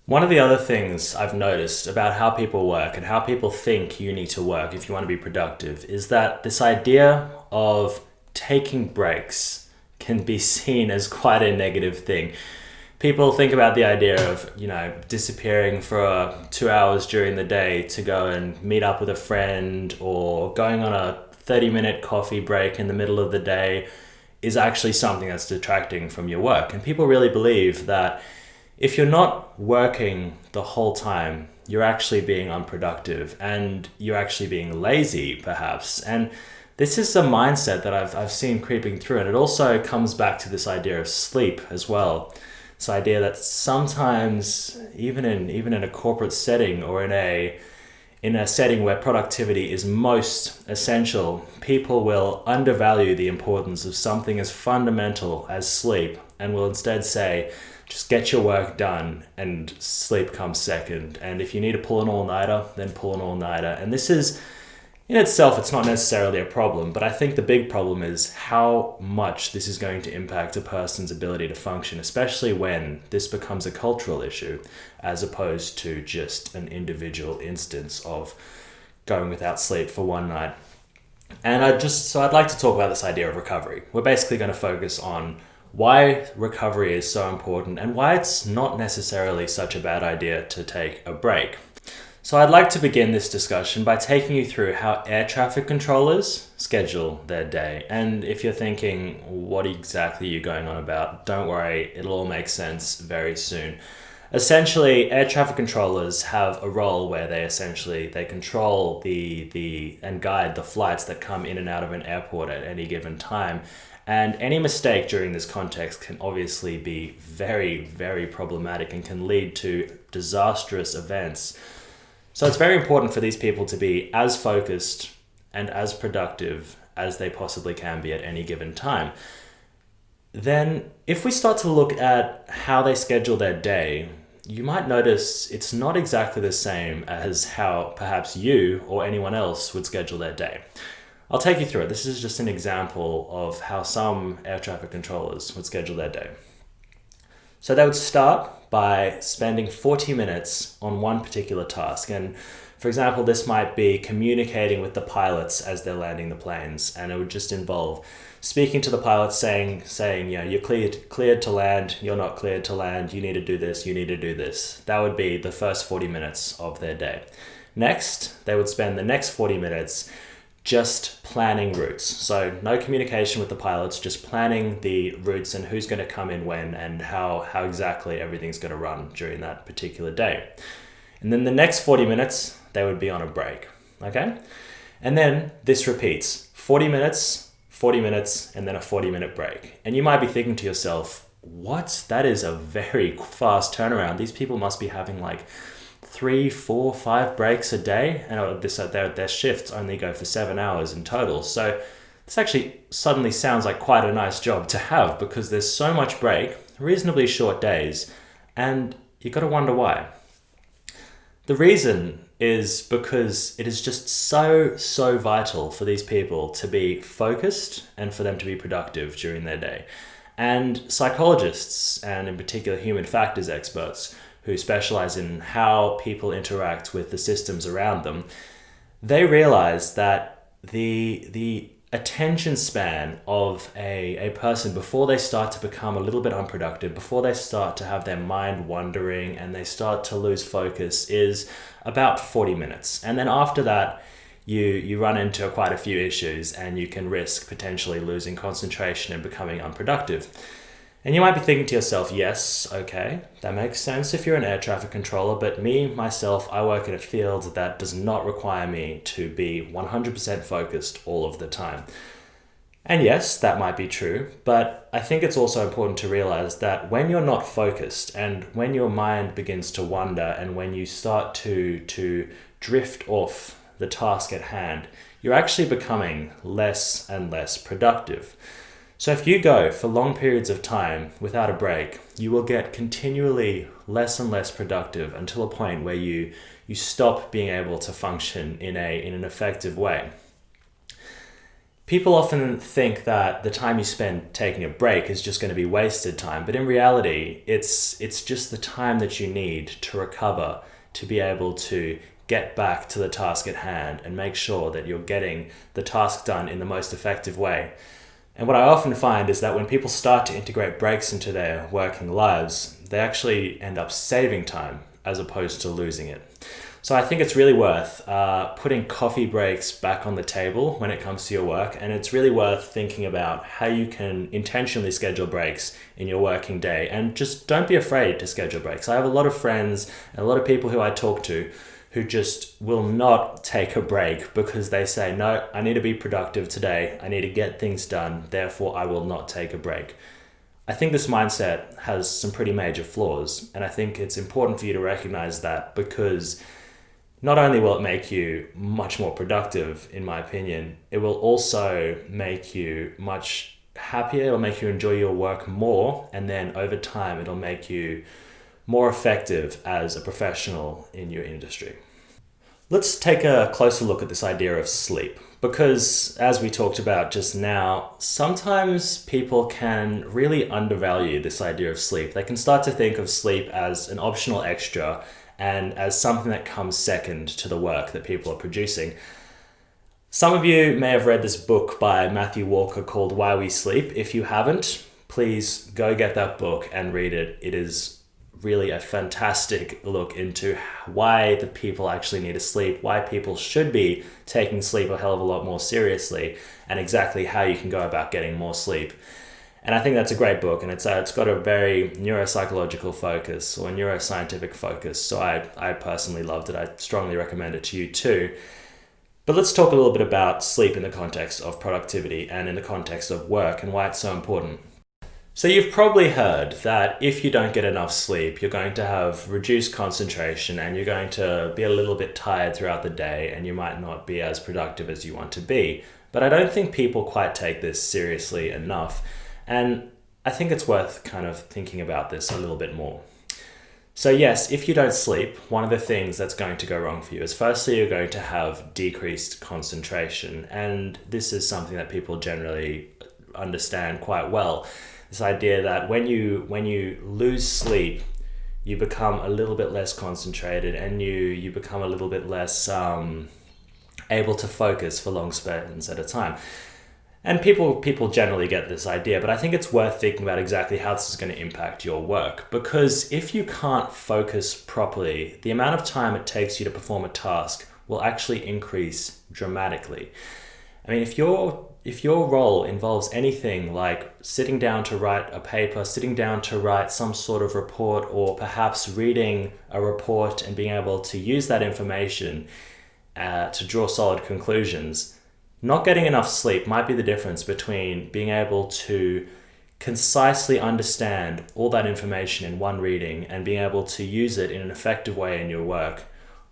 One of the other things I've noticed about how people work and how people think you need to work if you want to be productive is that this idea of taking breaks can be seen as quite a negative thing. People think about the idea of, disappearing for 2 hours during the day to go and meet up with a friend or going on a 30-minute coffee break in the middle of the day is actually something that's detracting from your work. And people really believe that if you're not working the whole time, you're actually being unproductive and you're actually being lazy, perhaps. And this is a mindset that I've seen creeping through. And it also comes back to this idea of sleep as well. This idea that sometimes, even in a corporate setting or in a setting where productivity is most essential, people will undervalue the importance of something as fundamental as sleep and will instead say, just get your work done and sleep comes second. And if you need to pull an all-nighter, then pull an all-nighter. And this is, in itself, it's not necessarily a problem, but I think the big problem is how much this is going to impact a person's ability to function, especially when this becomes a cultural issue as opposed to just an individual instance of going without sleep for one night. And I'd like to talk about this idea of recovery. We're basically going to focus on why recovery is so important and why it's not necessarily such a bad idea to take a break. So I'd like to begin this discussion by taking you through how air traffic controllers schedule their day. And if you're thinking, what exactly are you going on about? Don't worry, it'll all make sense very soon. Essentially, air traffic controllers have a role where they control the and guide the flights that come in and out of an airport at any given time. And any mistake during this context can obviously be very, very problematic and can lead to disastrous events. So it's very important for these people to be as focused and as productive as they possibly can be at any given time. Then, if we start to look at how they schedule their day, you might notice it's not exactly the same as how perhaps you or anyone else would schedule their day. I'll take you through it. This is just an example of how some air traffic controllers would schedule their day. So they would start by spending 40 minutes on one particular task. And for example, this might be communicating with the pilots as they're landing the planes. And it would just involve speaking to the pilots saying, you're cleared to land, you're not cleared to land, you need to do this, you need to do this. That would be the first 40 minutes of their day. Next, they would spend the next 40 minutes just planning routes. So no communication with the pilots, just planning the routes and who's going to come in when and how exactly everything's going to run during that particular day. And then the next 40 minutes, they would be on a break, okay? And then this repeats, 40 minutes, and then a 40-minute break. And you might be thinking to yourself, what? That is a very fast turnaround. These people must be having like 3, 4, 5 breaks a day, and their shifts only go for 7 hours in total. So this actually suddenly sounds like quite a nice job to have because there's so much break, reasonably short days, and you got to wonder why. The reason is because it is just so vital for these people to be focused and for them to be productive during their day. And psychologists, and in particular human factors experts, who specialize in how people interact with the systems around them, they realize that the attention span of a person before they start to become a little bit unproductive, before they start to have their mind wandering and they start to lose focus is about 40 minutes. And then after that, you run into quite a few issues and you can risk potentially losing concentration and becoming unproductive. And you might be thinking to yourself, yes, okay, that makes sense if you're an air traffic controller, but myself, I work in a field that does not require me to be 100% focused all of the time. And yes, that might be true, but I think it's also important to realize that when you're not focused and when your mind begins to wander and when you start to drift off the task at hand, you're actually becoming less and less productive. So if you go for long periods of time without a break, you will get continually less and less productive until a point where you stop being able to function in an effective way. People often think that the time you spend taking a break is just going to be wasted time, but in reality, it's just the time that you need to recover, to be able to get back to the task at hand and make sure that you're getting the task done in the most effective way. And what I often find is that when people start to integrate breaks into their working lives, they actually end up saving time as opposed to losing it. So I think it's really worth putting coffee breaks back on the table when it comes to your work, and it's really worth thinking about how you can intentionally schedule breaks in your working day, and just don't be afraid to schedule breaks. I have a lot of friends and a lot of people who I talk to who just will not take a break because they say, no, I need to be productive today. I need to get things done. Therefore, I will not take a break. I think this mindset has some pretty major flaws. And I think it's important for you to recognize that, because not only will it make you much more productive, in my opinion, it will also make you much happier. It'll make you enjoy your work more. And then over time, it'll make you more effective as a professional in your industry. Let's take a closer look at this idea of sleep, because as we talked about just now, sometimes people can really undervalue this idea of sleep. They can start to think of sleep as an optional extra and as something that comes second to the work that people are producing. Some of you may have read this book by Matthew Walker called Why We Sleep. If you haven't, please go get that book and read it. It is really a fantastic look into why the people actually need to sleep, why people should be taking sleep a hell of a lot more seriously, and exactly how you can go about getting more sleep. And I think that's a great book, and it's got a very neuropsychological focus or neuroscientific focus. So I personally loved it. I strongly recommend it to you too. But let's talk a little bit about sleep in the context of productivity and in the context of work and why it's so important. So you've probably heard that if you don't get enough sleep, you're going to have reduced concentration and you're going to be a little bit tired throughout the day and you might not be as productive as you want to be. But I don't think people quite take this seriously enough. And I think it's worth kind of thinking about this a little bit more. So yes, if you don't sleep, one of the things that's going to go wrong for you is firstly, you're going to have decreased concentration. And this is something that people generally understand quite well. This idea that when you lose sleep, you become a little bit less concentrated and you become a little bit less able to focus for long spans at a time. And people generally get this idea, but I think it's worth thinking about exactly how this is going to impact your work. Because if you can't focus properly, the amount of time it takes you to perform a task will actually increase dramatically. I mean, if your role involves anything like sitting down to write a paper, sitting down to write some sort of report, or perhaps reading a report and being able to use that information to draw solid conclusions, not getting enough sleep might be the difference between being able to concisely understand all that information in one reading and being able to use it in an effective way in your work,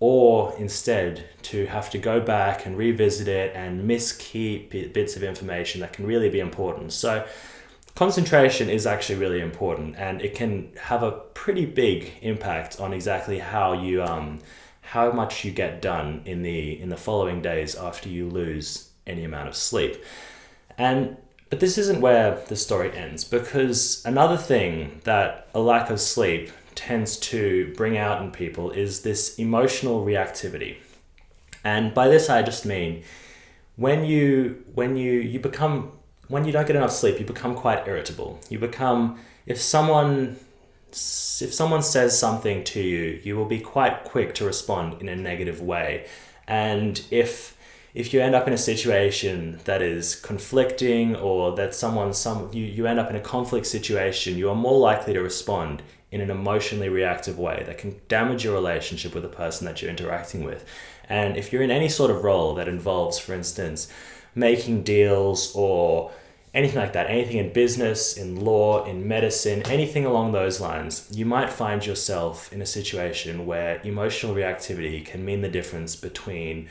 or instead to have to go back and revisit it and miss key bits of information that can really be important. So concentration is actually really important, and it can have a pretty big impact on exactly how much you get done in the following days after you lose any amount of sleep. But this isn't where the story ends, because another thing that a lack of sleep tends to bring out in people is this emotional reactivity. And by this I just mean when you don't get enough sleep, you become quite irritable. You become, if someone says something to you, you will be quite quick to respond in a negative way. And if you end up in a situation that is conflicting, or that you end up in a conflict situation, you are more likely to respond in an emotionally reactive way that can damage your relationship with the person that you're interacting with. And if you're in any sort of role that involves, for instance, making deals or anything like that, anything in business, in law, in medicine, anything along those lines, you might find yourself in a situation where emotional reactivity can mean the difference between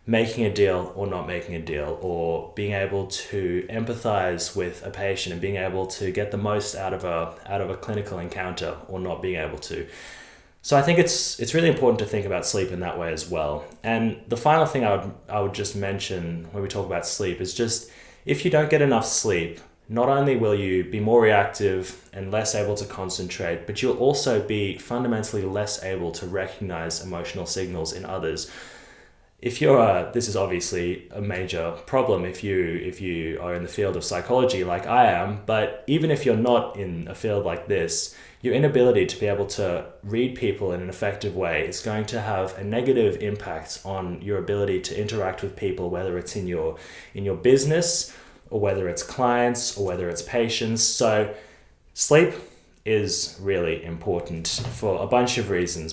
making a deal or not making a deal, or being able to empathize with a patient and being able to get the most out of a clinical encounter, or not being able to. So I think it's really important to think about sleep in that way as well. And the final thing I would just mention when we talk about sleep is just, if you don't get enough sleep, not only will you be more reactive and less able to concentrate, but you'll also be fundamentally less able to recognize emotional signals in others. If you're this is obviously a major problem if you are in the field of psychology like I am, but even if you're not in a field like this, your inability to be able to read people in an effective way is going to have a negative impact on your ability to interact with people, whether it's in your business, or whether it's clients, or whether it's patients. So sleep is really important for a bunch of reasons.